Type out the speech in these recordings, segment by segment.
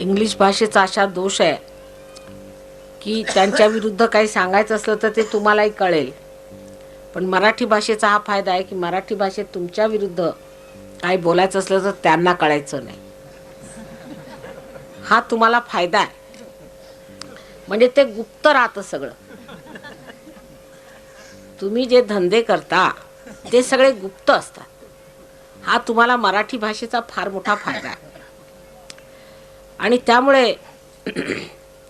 English भाषेचा अशा दोष आहे की त्यांच्या विरुद्ध काही सांगायचं असलं तर ते तुम्हालाही कळेल, पण मराठी भाषेचा हा फायदा आहे की मराठी भाषेत तुमच्या विरुद्ध काही बोलायचं असलं तर त्यांना कळायचं नाही. हा तुम्हाला फायदा आहे. म्हणजे ते गुप्त राहतं सगळं. तुम्ही जे धंदे करता ते सगळे गुप्त असतात. हा तुम्हाला मराठी भाषेचा फार मोठा फायदा आहे. आणि त्यामुळे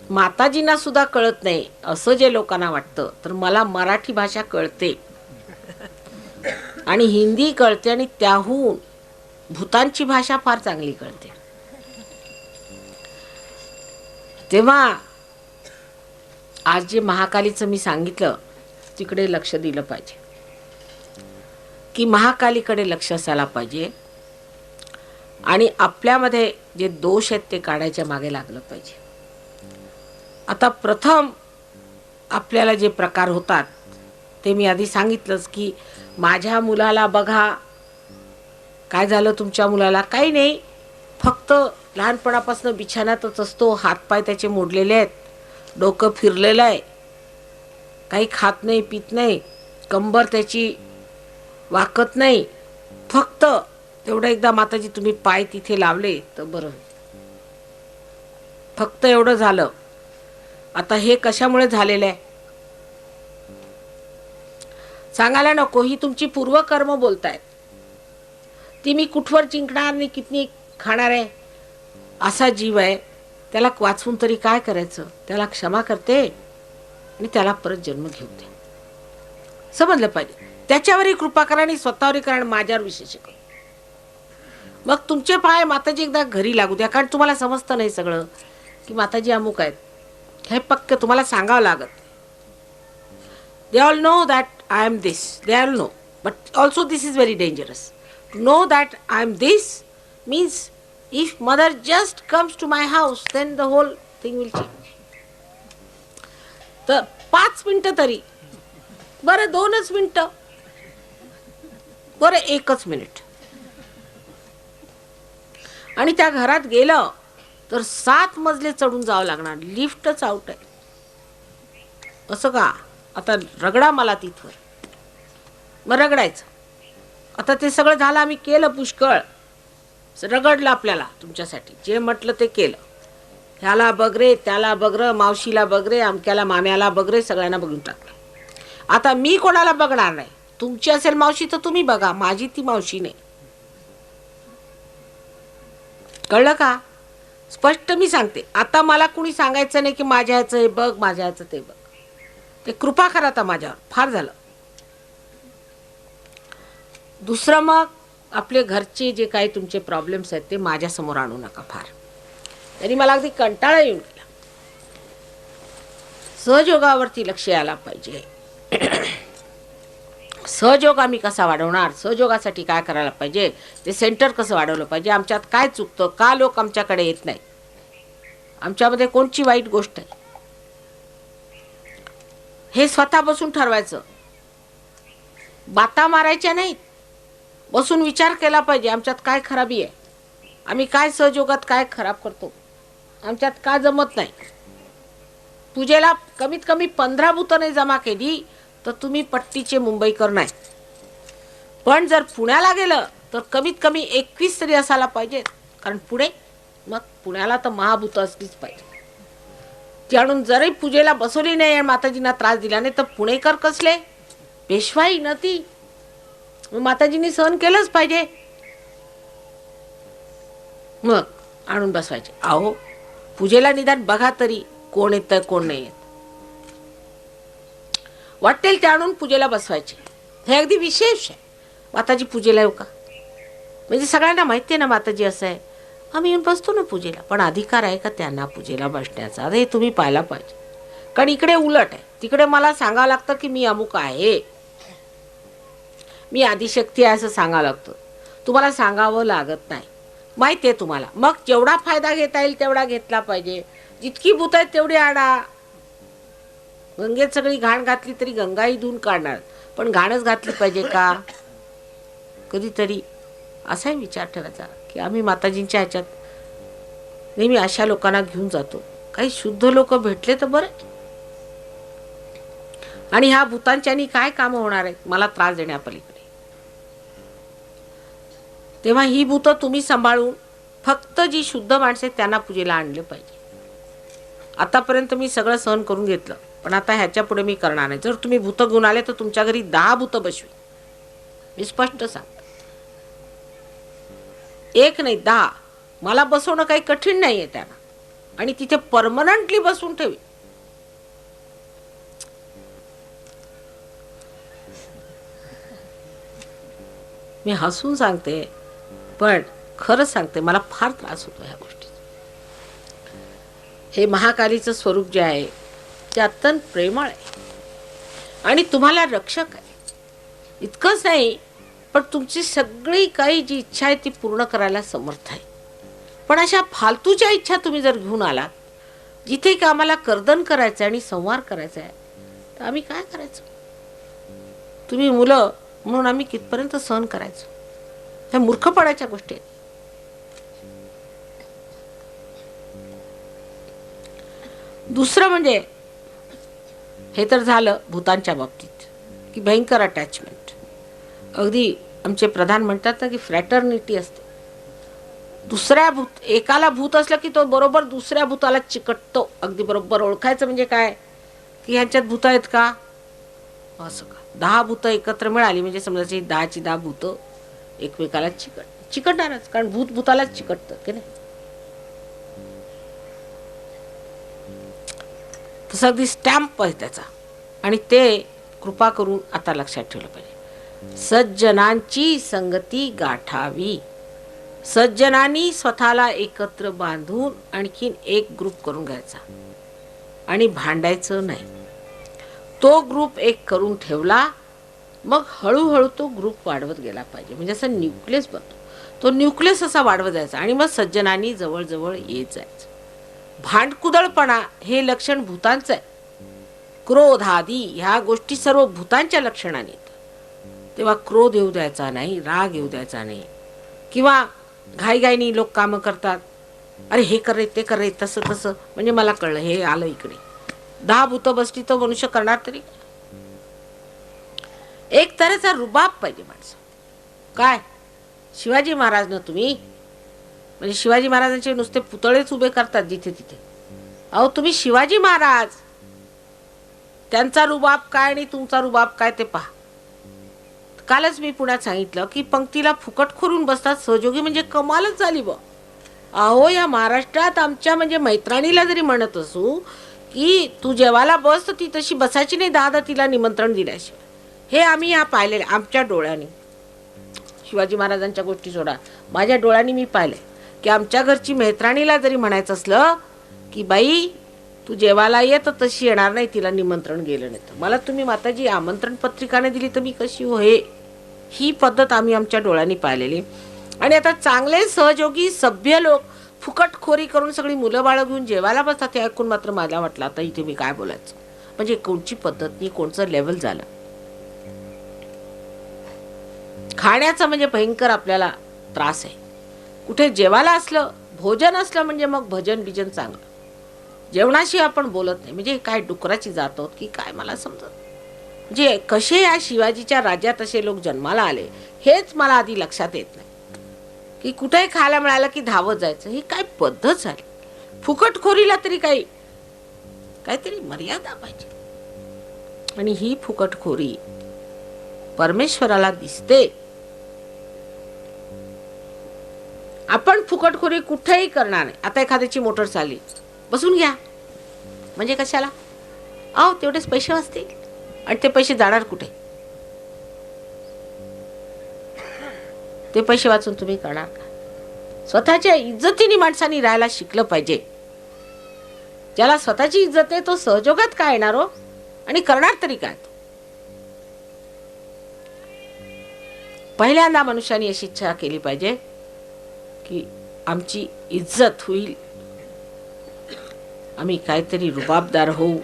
माताजींना सुद्धा कळत नाही असं जे लोकांना वाटतं, तर मला मराठी भाषा कळते आणि हिंदी कळते आणि त्याहून भूतांची भाषा फार चांगली कळते. तेव्हा आज जे महाकालीचं मी सांगितलं तिकडे लक्ष दिलं पाहिजे, की महाकालीकडे लक्ष असायला पाहिजे आणि आपल्यामध्ये जे दोष आहेत ते काढायच्या मागे लागलं पाहिजे. आता प्रथम आपल्याला जे प्रकार होतात ते मी आधी सांगितलंच, की माझ्या मुलाला बघा. काय झालं तुमच्या मुलाला? काही नाही, फक्त लहानपणापासून बिछाण्यातच असतो, हातपाय त्याचे मोडलेले आहेत, डोकं फिरलेलं आहे, काही खात नाही पित नाही, कंबर त्याची वाकत नाही, फक्त तेवढं एकदा माताजी तुम्ही पाय तिथे लावले तर बरं. फक्त एवढं झालं. आता हे कशामुळे झालेलं आहे सांगायला नको. ही तुमची पूर्वकर्म बोलतायत. ती मी कुठवर जिंकणार नाही, किती खाणार आहे. असा जीव आहे, त्याला वाचवून तरी काय करायचं. त्याला क्षमा करते आणि त्याला परत जन्म घेऊ दे. समजलं पाहिजे. त्याच्यावरही कृपा करा आणि स्वतःवरही करा आणि माझ्यावर विशेष करा. मग तुमचे पाय माताजी एकदा घरी लागू द्या, कारण तुम्हाला समजतं नाही सगळं की माताजी अमुक आहेत. हे पक्क तुम्हाला सांगावं लागत. They all know that I am this. They all know, but also this is very dangerous. To know that I am this means if mother just comes to my house then the whole thing will change. तर 5 मिनिटं तरी बरं, 2च मिनिटं बरं, 1च minute आणि त्या घरात गेलं तर 7 मजले चढून जावं लागणार. लिफ्टच आउट आहे. असं का? आता रगडा मला तिथवर. मग रगडायचं. आता ते सगळं झालं, आम्ही केलं पुष्कळ, रगडलं आपल्याला तुमच्यासाठी. जे म्हटलं ते केलं. ह्याला बघ रे, त्याला बघ रे, मावशीला बघ रे, अमक्याला माम्याला बघ रे, सगळ्यांना बघून टाकलं. आता मी कोणाला बघणार नाही. तुमची असेल मावशी तर तुम्ही बघा, माझी ती मावशी नाही. कळलं का? स्पष्ट मी सांगते. आता मला कुणी सांगायचं नाही की माझ्या ह्याचं हे बघ, माझ्या ह्याचं ते बघ. ते कृपा करा आता माझ्यावर. फार झालं. दुसरं, मग आपले घरचे जे काही तुमचे प्रॉब्लेम्स आहेत ते माझ्यासमोर आणू नका फार. तरी मला अगदी कंटाळा येऊन गेला. सहयोगावरती लक्ष यायला पाहिजे. सहयोग आम्ही कसा वाढवणार, सहयोगासाठी काय करायला पाहिजे, ते सेंटर कसं वाढवलं पाहिजे, आमच्यात काय चुकतं, का लोक आमच्याकडे येत नाही, आमच्यामध्ये कोणची वाईट गोष्ट आहे, हे स्वतः बसून ठरवायचं. बाता मारायच्या नाहीत. बसून विचार केला पाहिजे आमच्यात काय खराबी आहे, आम्ही काय सहयोगात काय खराब करतो, आमच्यात का जमत नाही. पूजेला कमीत कमी 15 भूतने जमा केली तर तुम्ही पट्टीचे मुंबईकर नाही. पण जर पुण्याला गेलं तर कमीत कमी 21 तरी असायला पाहिजे. कारण पुणे, मग पुण्याला तर महाभूत असलीच पाहिजे. ती आणून जरी पूजेला बसवली नाही आणि माताजींना त्रास दिला नाही तर पुणेकर कसले? पेशवाई न ती. माताजींनी सहन केलंच पाहिजे. मग आणून बसवायचे. अहो पूजेला निदान बघा तरी कोण येतं कोण नाही येत. वाटेल ते आणून पूजेला बसवायचे. हे अगदी विशेष आहे. माताजी पूजेला येऊ का? म्हणजे सगळ्यांना माहिती आहे ना माताजी असं आहे. आम्ही येऊन बसतो ना पूजेला, पण अधिकार आहे का त्यांना पूजेला बसण्याचा? हे तुम्ही पाहायला पाहिजे. कारण इकडे उलट आहे. तिकडे मला सांगावं लागतं की मी अमुक आहे, मी आदिशक्ती आहे असं सांगावं लागतं. तुम्हाला सांगावं लागत नाही. माहिती आहे तुम्हाला. मग जेवढा फायदा घेता येईल तेवढा घेतला पाहिजे. जितकी भूत आहेत तेवढी आणा. गंगेत सगळी घाण घातली तरी गंगाही धुवून काढणार, पण घाणच घातली पाहिजे का? कधीतरी असाही विचार ठेवायचा की आम्ही माताजींच्या ह्याच्यात नेहमी अशा लोकांना घेऊन जातो. काही शुद्ध लोक भेटले तर बरं. आणि ह्या भूतांच्यानी काय काम होणार आहेत मला त्रास देण्यापलीकडे. तेव्हा ही भूत तुम्ही सांभाळून फक्त जी शुद्ध माणसे त्यांना पूजेला आणले पाहिजे. आतापर्यंत मी सगळं सहन करून घेतलं, पण आता ह्याच्या पुढे मी करणार नाही. जर तुम्ही भूत घेऊन आले तर तुमच्या घरी 10 भूत बसवी. मी स्पष्ट सांगते, 1 नाही 10. मला बसवणं काही कठीण नाहीये त्यांना, आणि तिथे परमनंटली बसून ठेवी. मी हसून सांगते, पण खरं सांगते, मला फार त्रास होतो ह्या गोष्टी. हे महाकालीचं स्वरूप जे आहे ते अत्यंत प्रेमळ आहे आणि तुम्हाला रक्षक आहे. इतकंच नाही, पण तुमची सगळी काही जी इच्छा आहे ती पूर्ण करायला समर्थ आहे. पण अशा फालतूच्या इच्छा तुम्ही जर घेऊन आलात, जिथे की आम्हाला कर्दन करायचं आणि संहार करायचा आहे, तर आम्ही काय करायचं? तुम्ही मुलं म्हणून आम्ही कितपर्यंत सहन करायचो? ह्या मूर्खपणाच्या गोष्टी आहेत. दुसरं म्हणजे हे तर झालं भूतांच्या बाबतीत की भयंकर अटॅचमेंट. अगदी आमचे प्रधान म्हणतात ना की फ्रॅटर्निटी असते. एकाला भूत असलं की तो बरोबर दुसऱ्या भूताला चिकटतो. अगदी बरोबर ओळखायचं म्हणजे काय की ह्यांच्यात भूत आहेत का, असं का. 10 भूत एकत्र मिळाली म्हणजे समजायची 10ची 10 भूत एकमेकाला चिकटणारच, कारण भूत भूतालाच चिकटतं की नाही. तसं अगदी स्टॅम्प आहे त्याचा. आणि ते कृपा करून आता लक्षात ठेवलं पाहिजे. सज्जनांची संगती गाठावी. सज्जनांनी स्वतःला एकत्र बांधून आणखीन एक ग्रुप करून घ्यायचा आणि भांडायचं नाही. तो ग्रुप एक करून ठेवला, मग हळूहळू तो ग्रुप वाढवत गेला पाहिजे. म्हणजे असं न्यूक्लियस बनतो. तो न्यूक्लियस असा वाढवत जायचा आणि मग सज्जनांनी जवळजवळ येत जायचं. भांडकुदळपणा हे लक्षण भूतांचं आहे. क्रोध आदी ह्या गोष्टी सर्व भूतांच्या लक्षणाने येतात. तेव्हा क्रोध येऊ द्यायचा नाही, राग येऊ द्यायचा नाही. किंवा घाईघाईनी लोक कामं करतात, अरे हे कर रे ते कर रे, तसं तसं, म्हणजे मला कळलं हे आलं इकडे. 10 भूत बसली तर मनुष्य करणार तरी. एक तऱ्हेचा रुबाब पाहिजे माणसं. काय शिवाजी महाराज ना तुम्ही, म्हणजे शिवाजी महाराजांचे नुसते पुतळेच उभे करतात जिथे तिथे. अहो तुम्ही शिवाजी महाराज, त्यांचा रुबाब काय आणि तुमचा रुबाब काय ते पहा. कालच मी पुण्यात सांगितलं की पंक्तीला फुकट खोरून बसतात सहयोगी, म्हणजे कमालच झाली बा. अहो या महाराष्ट्रात आमच्या म्हणजे मैत्रिणीला जरी म्हणत असू की तू जेवायला बस, तर ती तशी बसायची नाही 10 तिला निमंत्रण दिल्याशिवाय. हे आम्ही ह्या पाहिलेले आमच्या डोळ्यांनी. शिवाजी महाराजांच्या गोष्टी सोडा, माझ्या डोळ्यांनी मी पाहिले की आमच्या घरची मैत्रिणीला जरी म्हणायचं असलं की बाई तू जेवायला ये, तर तशी येणार नाही, तिला निमंत्रण गेलं नाही. तर मला तुम्ही माताजी आमंत्रण पत्रिकाने दिली तर मी कशी हो. ही पद्धत आम्ही आमच्या डोळ्यांनी पाहिलेली. आणि आता चांगले सहयोगी सभ्य लोक फुकटखोरी करून सगळी मुलं बाळं घेऊन जेवायला बसतात. ते ऐकून मात्र मला वाटलं आता इथे मी काय बोलायचं, म्हणजे कोणची पद्धत नाही, कोणचं लेवल झालं. खाण्याचं म्हणजे भयंकर आपल्याला त्रास आहे. कुठे जेवायला असलं, भोजन असलं म्हणजे मग भजन बिजन चांगलं. जेवणाशी आपण बोलत नाही, म्हणजे काय डुकराची जात आहोत की काय मला समजत. म्हणजे कसे या शिवाजीच्या राज्यात असे लोक जन्माला आले हेच मला आधी लक्षात येत नाही. की कुठेही खायला मिळालं की धावत जायचं, ही काय पद्धत झाली. फुकटखोरीला तरी काहीतरी मर्यादा पाहिजे. आणि ही फुकटखोरी परमेश्वराला दिसते. आपण फुकटखोरी कुठेही करणार नाही. आता एखाद्याची मोटर चालली, बसून घ्या म्हणजे कशाला. अहो तेवढेच पैसे वाचतील, आणि ते पैसे जाणार कुठे. ते पैसे वाचून तुम्ही करणार का. स्वतःच्या इज्जतीने माणसांनी राहायला शिकलं पाहिजे. ज्याला स्वतःची इज्जत आहे तो सहयोगात काय येणार हो, आणि करणार तरी काय. पहिल्यांदा मनुष्याने अशी इच्छा केली पाहिजे की आमची इज्जत होईल, आम्ही काहीतरी रुबाबदार होऊ,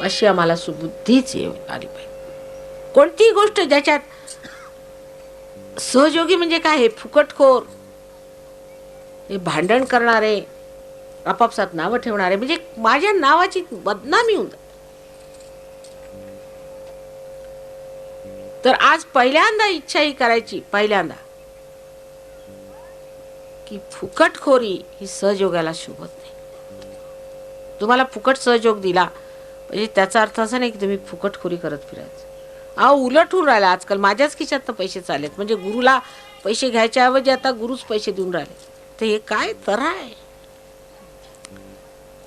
अशी आम्हाला सुबुद्धीच आली पाहिजे. कोणतीही गोष्ट ज्याच्यात सहयोगी म्हणजे काय, हे फुकटखोर हे भांडण करणारे, आपापसात नावं ठेवणारे, म्हणजे माझ्या नावाची बदनामी होऊन जाते. तर आज पहिल्यांदा इच्छा ही करायची, पहिल्यांदा, की फुकटखोरी ही सहयोगाला शोभत नाही. तुम्हाला फुकट सहयोग दिला म्हणजे त्याचा अर्थ असा नाही की तुम्ही फुकटखोरी करत फिरायचं. उलट होऊन राहिला आजकाल. माझ्याच खिशात पैसे चाललेत, म्हणजे गुरुला पैसे घ्यायच्या ऐवजी आता गुरुच पैसे देऊन राहिले. तर हे काय तऱ्हा आहे?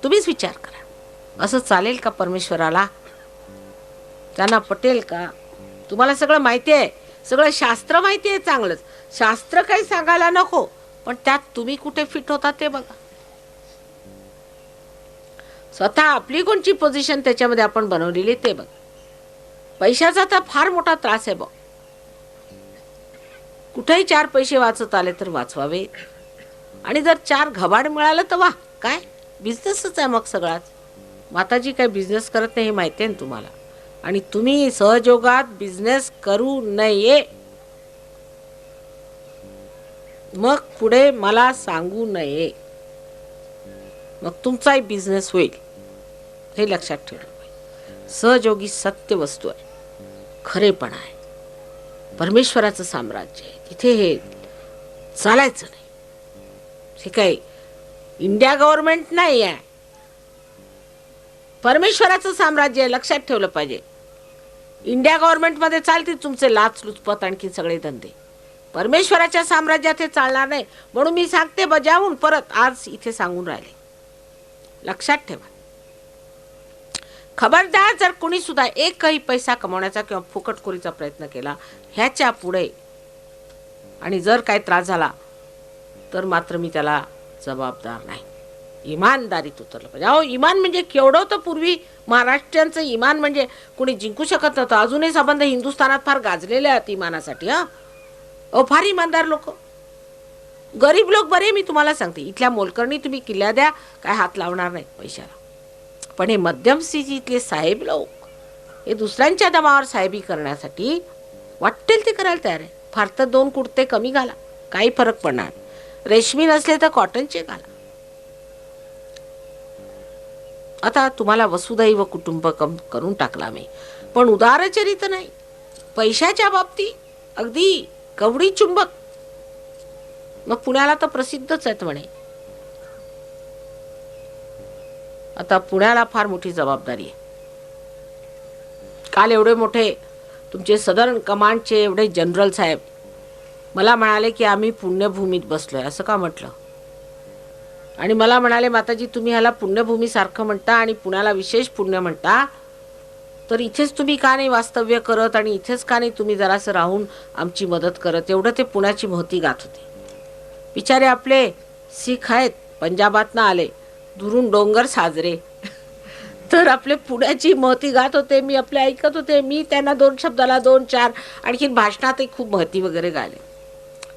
तुम्हीच विचार करा. असं चालेल का परमेश्वराला? त्यांना पटेल का? तुम्हाला सगळं माहिती आहे, सगळं शास्त्र माहिती आहे चांगलंच. शास्त्र काही सांगायला नको, पण त्यात तुम्ही कुठे फिट होता ते बघा. स्वतः आपली कोणची पोझिशन त्याच्यामध्ये आपण बनवलेली ते बघा. पैशाचा तर फार मोठा त्रास आहे बघ. कुठेही 4 पैसे वाचत आले तर वाचवावे, आणि जर 4 घबाड मिळालं तर वा, काय बिझनेसच आहे मग सगळाच. माताजी काय बिझनेस करत नाही हे माहिती आहे ना तुम्हाला. आणि तुम्ही सहयोगात बिझनेस करू नये, मग पुढे मला सांगू नये, मग तुमचाही बिझनेस होईल, हे लक्षात ठेवलं पाहिजे. सहयोगी सत्य वस्तू आहे, खरेपणा आहे, परमेश्वराचं साम्राज्य आहे. तिथे हे चालायचं नाही. हे काय इंडिया गव्हर्नमेंट नाही आहे, परमेश्वराचं साम्राज्य आहे, लक्षात ठेवलं पाहिजे. इंडिया गव्हर्नमेंटमध्ये चालतील तुमचे लाच लुचपत आणखी सगळे धंदे, परमेश्वराच्या साम्राज्यात हे चालणार नाही. म्हणून मी सांगते बजावून परत आज इथे सांगून राहिले, लक्षात ठेवा. खबरदार जर कोणी सुद्धा एकही पैसा कमवण्याचा किंवा फुकटखोरीचा प्रयत्न केला ह्याच्या पुढे, आणि जर काही त्रास झाला तर मात्र मी त्याला जबाबदार नाही. इमानदारीत उतरलं पाहिजे. अहो इमान म्हणजे केवढं होतं पूर्वी. महाराष्ट्रांचं इमान म्हणजे कोणी जिंकू शकत नव्हतं. अजूनही संबंध हिंदुस्थानात फार गाजलेले आहेत इमानासाठी. फार इमानदार लोक. गरीब लोक बरे, मी तुम्हाला सांगते. इथल्या मोलकरणी तुम्ही किल्ल्या द्या, काय हात लावणार नाही पैशाला. पण हे मध्यम स्थितीतले साहेब लोक, हे दुसऱ्यांच्या दबावावर साहेबी करण्यासाठी वाटेल ते करायला तयार आहे. फार तर 2 कुर्ते कमी घाला, काही फरक पडणार. रेशमी नसले तर कॉटनचे घाला. आता तुम्हाला वसुधैव कुटुंबकम करून टाकला मी, पण उदारचरित नाही. पैशाच्या बाबतीत अगदी कवडी चुंबक. मग पुण्याला तर प्रसिद्धच आहेत म्हणे. आता पुण्याला फार मोठी जबाबदारी आहे. काल एवढे मोठे तुमचे सदर्न कमांडचे एवढे जनरल साहेब मला म्हणाले की आम्ही पुण्यभूमीत बसलोय. असं का म्हटलं? आणि मला म्हणाले माताजी तुम्ही ह्याला पुण्यभूमी सारखं म्हणता आणि पुण्याला विशेष पुण्य म्हणता, तर इथेच तुम्ही का नाही वास्तव्य करत आणि इथेच का नाही तुम्ही जरासं राहून आमची मदत करत? एवढं ते पुण्याची महती गात होते. बिचारे आपले सिख आहेत, पंजाबातनं आले, दुरून डोंगर साजरे, तर आपले पुण्याची महती गात होते. मी आपले ऐकत होते. मी त्यांना 2 शब्दाला 2-4 आणखी भाषणातही खूप महती वगैरे गायले.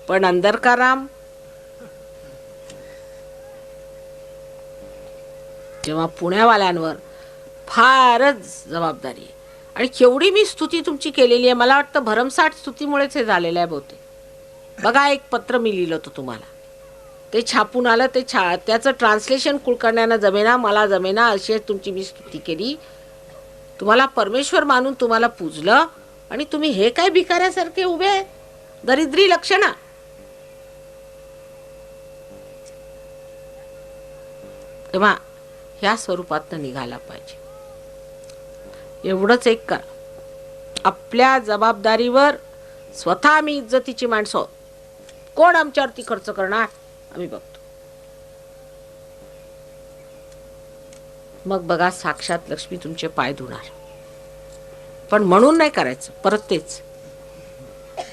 पण अंदर का राम, जेव्हा पुण्यावाल्यांवर फारच जबाबदारी आहे. आणि केवढी मी स्तुती तुमची केलेली आहे. मला वाटतं भरमसाठ स्तुतीमुळेच हे झालेलं आहे बहुतेक. बघा एक पत्र मी लिहिलं होतं तुम्हाला, ते छापून आलं. ते त्याचं ट्रान्सलेशन कुलकर्ण्यांना जमेना, मला जमेना, अशी तुमची मी स्तुती केली. तुम्हाला परमेश्वर मानून तुम्हाला पूजलं, आणि तुम्ही हे काय भिकाऱ्यासारखे उभे आहे? दरिद्री लक्षणा. तेव्हा ह्या स्वरूपातनं निघायला पाहिजे. एवढंच एक करा, आपल्या जबाबदारीवर स्वतः आम्ही इज्जतीची माणसं, कोण आमच्यावरती खर्च करणार आम्ही बघतो. मग बघा साक्षात लक्ष्मी तुमचे पाय धुणार. पण म्हणून नाही करायचं. परत तेच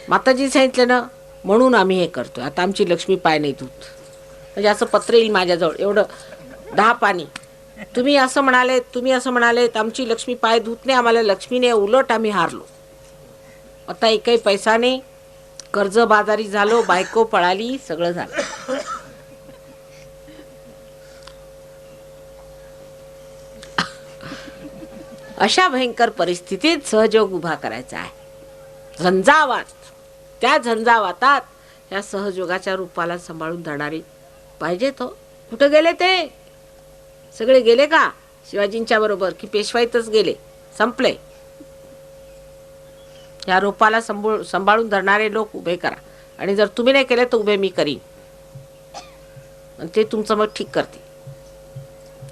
माताजी सांगितलं ना, म्हणून आम्ही हे करतोय. आता आमची लक्ष्मी पाय नाही धुत, म्हणजे असं पत्र येईल माझ्याजवळ एवढं 10 पानी. तुम्ही असं म्हणालेत आमची लक्ष्मी पाय धुत नाही, आम्हाला लक्ष्मीने, उलट आम्ही हारलो. आता एकही पैसा नाही, कर्ज बाजारी झालो, बायको पळाली, सगळं झालं. अशा भयंकर परिस्थितीत सहयोग उभा करायचा आहे. झंझावात, त्या झंझावातात या सहयोगाच्या रूपाला सांभाळून धरणारी पाहिजे तो. कुठं गेले ते सगळे? गेले का शिवाजींच्या बरोबर की पेशवाईतच गेले? संपले. या रोपाला सांभाळून धरणारे लोक उभे करा, आणि जर तुम्ही नाही केले तर उभे मी करीन, आणि ते तुमचं मग ठीक करते.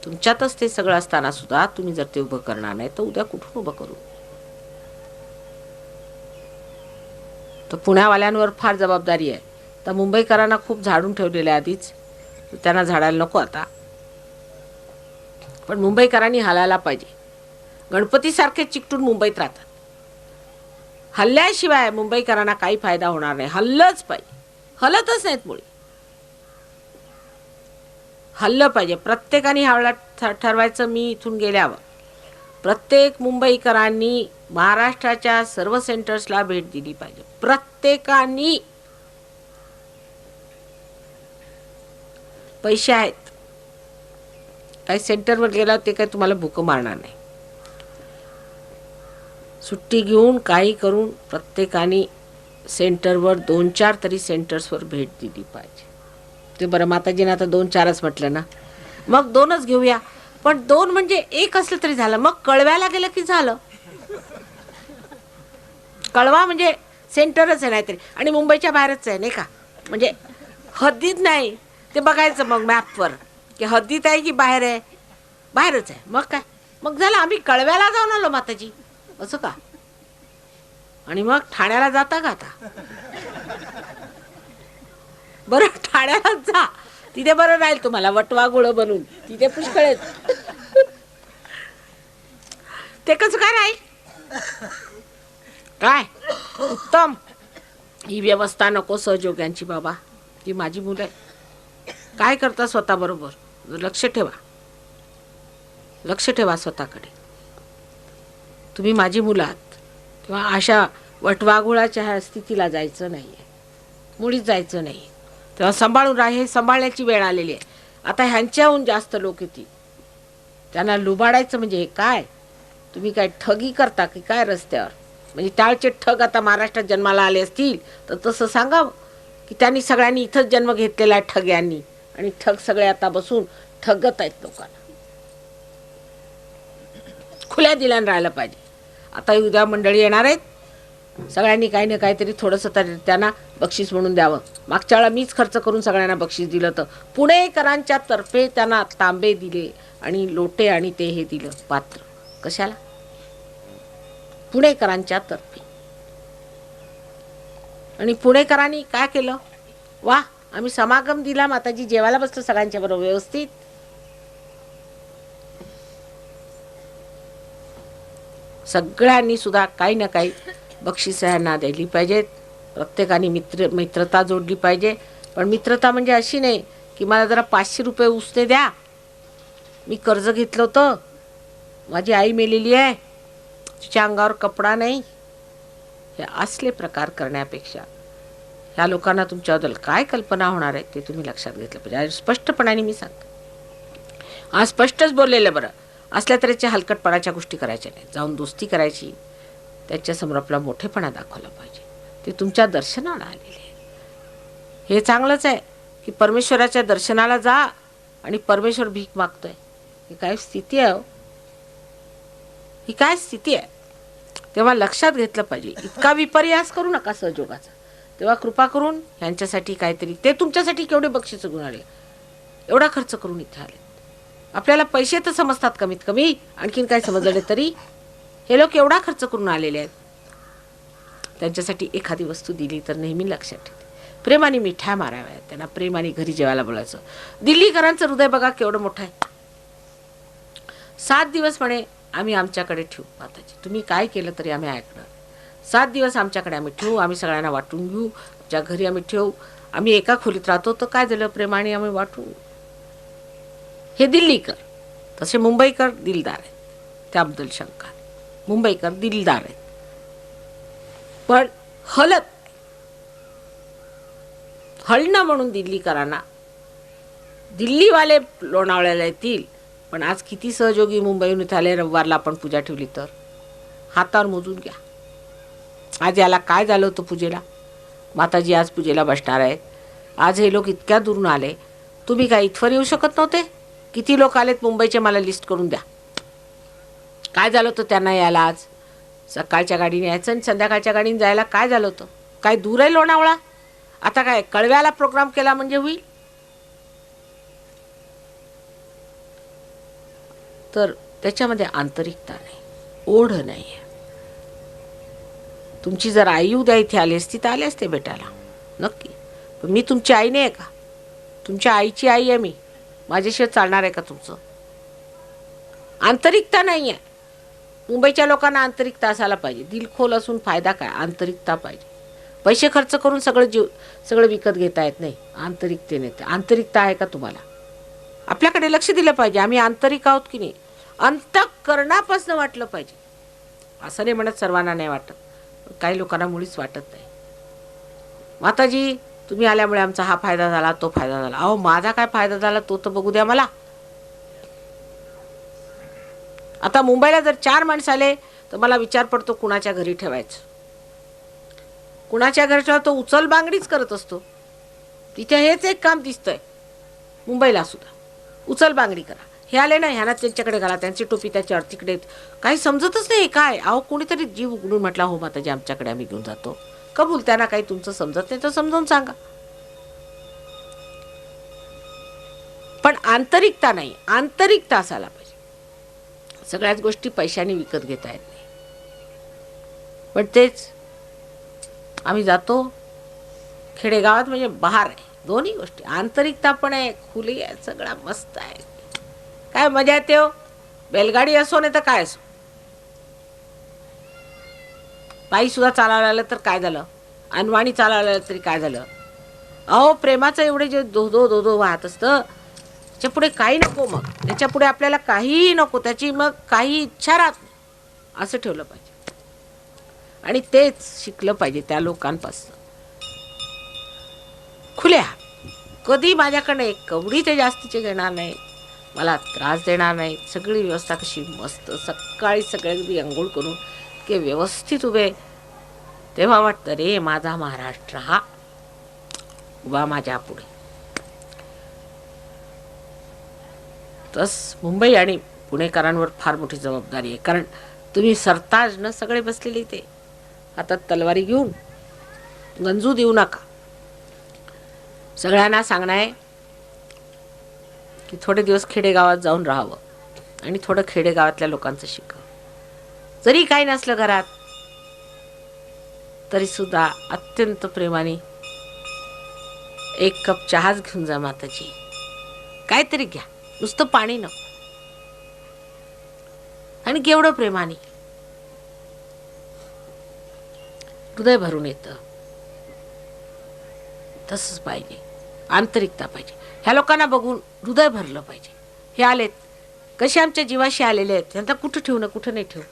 तुमच्यातच ते सगळं असताना सुद्धा तुम्ही जर ते उभं करणार नाही तर उद्या कुठून उभं करू? तर पुण्यावाल्यांवर फार जबाबदारी आहे. तर मुंबईकरांना खूप झाडून ठेवलेलं आहे आधीच, त्यांना झाडायला नको आता. पण मुंबईकरांनी हलायला पाहिजे. गणपतीसारखे चिकटून मुंबईत राहतात. हल्ल्याशिवाय मुंबईकरांना काही फायदा होणार नाही. हल्लंच पाहिजे. हलतच नाहीत मुळे. हल्लं पाहिजे. प्रत्येकाने ह्यावेळेला ठरवायचं, मी इथून गेल्यावर प्रत्येक मुंबईकरांनी महाराष्ट्राच्या सर्व सेंटर्सला भेट दिली पाहिजे. प्रत्येकानी. पैसे आहेत, काही सेंटरवर गेला ते काही तुम्हाला भूक मारणार नाही. सुट्टी घेऊन काही करून प्रत्येकाने सेंटरवर 2-4 तरी सेंटर्सवर भेट दिली पाहिजे. ते बरं माताजीने आता 2-4च म्हटलं ना, मग 2च घेऊया. पण 2 म्हणजे 1 असलं तरी झालं. मग कळव्याला गेलं की झालं. कळवा म्हणजे सेंटरच आहे नाहीतरी, आणि मुंबईच्या बाहेरच आहे नाही का, म्हणजे हद्दीत नाही. ते बघायचं मग मॅपवर की हद्दीत आहे की बाहेर आहे. बाहेरच आहे. मग काय, मग झालं. आम्ही कळव्याला जाऊन आलो माताजी, असं का? आणि मग ठाण्याला जाता का आता? बरं ठाण्याला जा, तिथे बरं राहील तुम्हाला वटवा गुळ बनून, तिथे पुष्कळ आहेत. ते कसं काय राहील? काय उत्तम. ही व्यवस्था नको सहयोग्यांची बाबा. ती माझी मुलं आहे. काय करता स्वतः बरोबर लक्ष ठेवा. लक्ष ठेवा स्वतःकडे. तुम्ही माझी मुलं आहात, किंवा अशा वटवाघुळाच्या ह्या स्थितीला जायचं नाही आहे, मुळीच जायचं नाही. तेव्हा सांभाळून राहा. हे सांभाळण्याची वेळ आलेली आहे. आता ह्यांच्याहून जास्त लोक येतील, त्यांना लुबाडायचं म्हणजे हे काय? तुम्ही काय ठगी करता की काय रस्त्यावर? म्हणजे त्याचे ठग आता महाराष्ट्रात जन्माला आले असतील तर तसं सांगावं की त्यांनी सगळ्यांनी इथंच जन्म घेतलेला आहे ठग्यांनी, आणि ठग सगळे आता बसून ठगत आहेत लोकांना. खुल्या दिल्यानं राहायला पाहिजे. आता उद्या मंडळी येणार आहेत, सगळ्यांनी काही ना काहीतरी थोडंसं तरी त्यांना बक्षीस म्हणून द्यावं. मागच्या वेळा मीच खर्च करून सगळ्यांना बक्षीस दिलं. तर पुणेकरांच्या तर्फे त्यांना तांबे दिले आणि लोटे आणि ते हे दिलं पात्र. कशाला? पुणेकरांच्या तर्फे. आणि पुणेकरांनी काय केलं? वा, आम्ही समागम दिला, माताजी जेवायला बसलो सगळ्यांच्या बरोबर व्यवस्थित. सगळ्यांनी सुद्धा काही ना काही बक्षिसांना द्यायली पाहिजेत. प्रत्येकाने मित्रता जोडली पाहिजे. पण मित्रता म्हणजे अशी नाही की मला जरा 500 रुपये उसने द्या, मी कर्ज घेतलं होतं, माझी आई मेलेली आहे, तिच्या अंगावर कपडा नाही. हे असले प्रकार करण्यापेक्षा ह्या लोकांना तुमच्याबद्दल काय कल्पना होणार आहे ते तुम्ही लक्षात घेतलं पाहिजे. आज स्पष्टपणाने मी सांगते. आज स्पष्टच बोललेलं बरं. असल्या तऱ्हेच्या हलकटपणाच्या गोष्टी करायच्या नाही. जाऊन दोस्ती करायची, त्याच्यासमोर आपला मोठेपणा दाखवला पाहिजे. ते तुमच्या दर्शनाला आलेले आहे. हे चांगलंच आहे की परमेश्वराच्या दर्शनाला जा आणि परमेश्वर भीक मागतोय. ही काय स्थिती आहे? ही काय स्थिती आहे? तेव्हा लक्षात घेतलं पाहिजे. इतका विपर्यास करू नका सहयोगाचा. तेव्हा कृपा करून ह्यांच्यासाठी काहीतरी, ते तुमच्यासाठी केवढे बक्षीस घेऊन आले, एवढा खर्च करून इथे आले. आपल्याला पैसे तर समजतात कमीत कमी, आणखीन काय समजले तरी. हे लोक एवढा खर्च करून आलेले आहेत. त्यांच्यासाठी एखादी वस्तू दिली तर नेहमी लक्षात ठेवते. प्रेमाने मिठ्या माराव्या, त्यांना प्रेमाने घरी जेवायला बोलायचं. दिल्लीकरांचं हृदय बघा केवढं मोठं आहे. 7 दिवस म्हणे आम्ही आमच्याकडे ठेवू माताजी, तुम्ही काय केलं तरी आम्ही ऐकणार. 7 दिवस आमच्याकडे आम्ही ठेवू, आम्ही सगळ्यांना वाटून घेऊ, आमच्या घरी आम्ही ठेवू. आम्ही एका खोलीत राहतो तर काय झालं, प्रेमाने आम्ही वाटू. हे दिल्लीकर. तसे मुंबईकर दिलदार आहेत, त्याबद्दल शंका. मुंबईकर दिलदार आहेत, पण हळणं म्हणून दिल्लीकरांना, दिल्लीवाले लोणावळ्याला येतील. पण आज किती सहयोगी मुंबईहून इथे आले. रविवारला आपण पूजा ठेवली तर हातावर मोजून घ्या. आज याला काय झालं होतं पूजेला. माताजी आज पूजेला बसणार आहेत. आज हे लोक इतक्या दूरून आले तुम्ही काय इथवर येऊ शकत नव्हते? किती लोक आलेत मुंबईचे, मला लिस्ट करून द्या. काय झालं होतं त्यांना यायला? आज सकाळच्या गाडीने यायचं आणि संध्याकाळच्या गाडीने जायला काय झालं होतं? काय दूर आहे लोणावळा? आता काय कळव्याला प्रोग्राम केला म्हणजे होईल? तर त्याच्यामध्ये आंतरिकता नाही, ओढ नाही आहे. तुमची जर आई उद्या इथे आली असती तर आले असते भेटायला नक्की, पण मी तुमची आई नाही आहे का? तुमच्या आईची आई आहे मी. माझ्याशिवाय चालणार आहे का तुमचं? आंतरिकता नाही आहे. मुंबईच्या लोकांना आंतरिकता असायला पाहिजे. दिलखोल असून फायदा काय? आंतरिकता पाहिजे. पैसे खर्च करून सगळं विकत घेता येत नाही. आंतरिकतेने. आंतरिकता आहे का तुम्हाला? आपल्याकडे लक्ष दिलं पाहिजे. आम्ही आंतरिक आहोत की नाही, अंतःकरणापासून वाटलं पाहिजे. असं नाही म्हणत सर्वांना नाही वाटत, काही लोकांना मुळीच वाटत नाही. माताजी तुम्ही आल्यामुळे आमचा हा फायदा झाला, तो फायदा झाला. अहो माझा काय फायदा झाला तो तर बघू द्या मला. आता मुंबईला जर 4 माणसं आले तर मला विचार पडतो कुणाच्या घरी ठेवायचं. कुणाच्या घरी ठेवा तो उचल बांगडीच करत असतो. तिथे हेच एक काम दिसतंय मुंबईला सुद्धा, उचल बांगडी करा. हे आले ना, ह्याना त्यांच्याकडे घाला, त्यांची टोपी त्याच्यावर तिकडे, काही समजतच नाही काय. अहो कोणीतरी जीव उघडून म्हटला हो माताजी आमच्याकडे, आम्ही घेऊन जातो. कबूल. त्यांना काही तुमचं समजत नाही तर समजावून सांगा. पण आंतरिकता नाही. आंतरिकता असायला पाहिजे. सगळ्याच गोष्टी पैशाने विकत घेता येत नाही. पण तेच आम्ही जातो खेडेगावात म्हणजे बहार आहे. दोन्ही गोष्टी, आंतरिकता पण आहे, खुली आहे, सगळा मस्त आहे. काय मजा येते हो. बैलगाडी असो नाही तर काय असो, पायी सुद्धा चालायला आलं तर काय झालं, अनवाणी चालायला आलं तरी काय झालं. अहो प्रेमाचं एवढे जे धो वाहत असतं, त्याच्या पुढे काही नको. मग त्याच्या पुढे आपल्याला काहीही नको, त्याची मग काही इच्छा राहत नाही, असं ठेवलं पाहिजे. आणि तेच शिकलं पाहिजे त्या लोकांपासून. खुल्या कधी माझ्याकडे एक कवडी ते जास्तीचे घेणार नाही, मला त्रास देणार नाही. सगळी व्यवस्था कशी मस्त, सकाळी सगळे अंघोळ करून की व्यवस्थित उभे, तेव्हा वाटतं रे माझा महाराष्ट्र हा उभा माझ्या पुढे. तस मुंबई आणि पुणेकरांवर फार मोठी जबाबदारी आहे. कारण तुम्ही सरताज न सगळे बसलेले इथे हातात तलवारी घेऊन गंजू देऊ नका. सगळ्यांना सांगणं आहे की थोडे दिवस खेडेगावात जाऊन राहावं आणि थोडं खेडेगावातल्या लोकांचं शिकावं. जरी काही नसलं घरात तरी सुद्धा अत्यंत प्रेमाने एक कप चहाच घेऊन जा माताजी, काहीतरी घ्या, नुसतं पाणी नको. आणि केवढं प्रेमाने हृदय भरून येतं. तसंच पाहिजे, आंतरिकता पाहिजे. ह्या लोकांना बघून हृदय भरलं पाहिजे. हे आलेत कसे आमच्या जीवाशी आलेले आहेत, त्यांना कुठं ठेवू ना कुठं नाही ठेवू,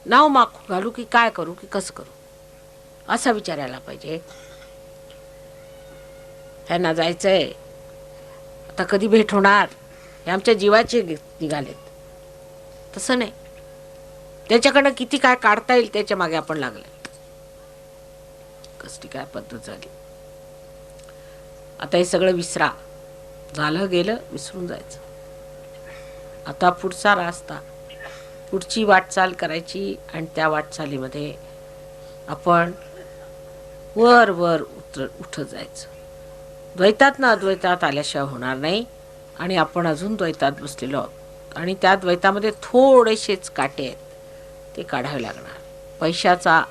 नाव मागू घालू की काय करू की कसं करू, असा विचारायला पाहिजे. ह्यांना जायचंय, आता कधी भेट होणार, हे आमच्या जीवाचे निघालेत. तसं नाही, त्याच्याकडनं किती काय काढता येईल त्याच्या मागे आपण लागले. कसली काय पद्धत झाली. आता हे सगळं विसरा, झालं गेलं, विसरून जायचं. आता पुढचा रास्ता, पुढची वाटचाल करायची आणि त्या वाटचालीमध्ये आपण वर वर उठत जायचं. द्वैतात ना अद्वैतात आल्याशिवाय होणार नाही. आणि आपण अजून द्वैतात बसलेलो आहोत आणि त्या द्वैतामध्ये थोडेसेच काटे आहेत, ते काढावे लागणार. पैशाचा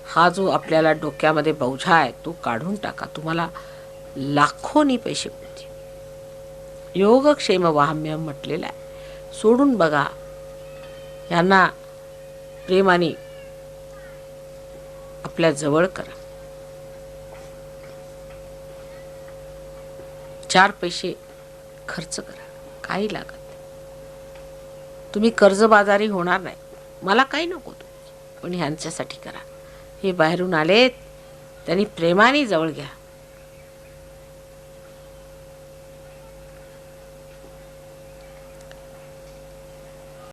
हा जो आपल्याला डोक्यामध्ये बोझा आहे तो काढून टाका. तुम्हाला लाखोनी पैसे मिळतील. योगक्षेम वाहम्यम म्हटलेलं आहे. सोडून बघा. यांना प्रेमाने आपल्या जवळ करा. 4 पैसे खर्च करा, काही लागत नाही. तुम्ही कर्जबाजारी होणार नाही. मला काही नको पण ह्यांच्यासाठी करा. हे बाहेरून आलेत, त्यांनी प्रेमाने जवळ घ्या.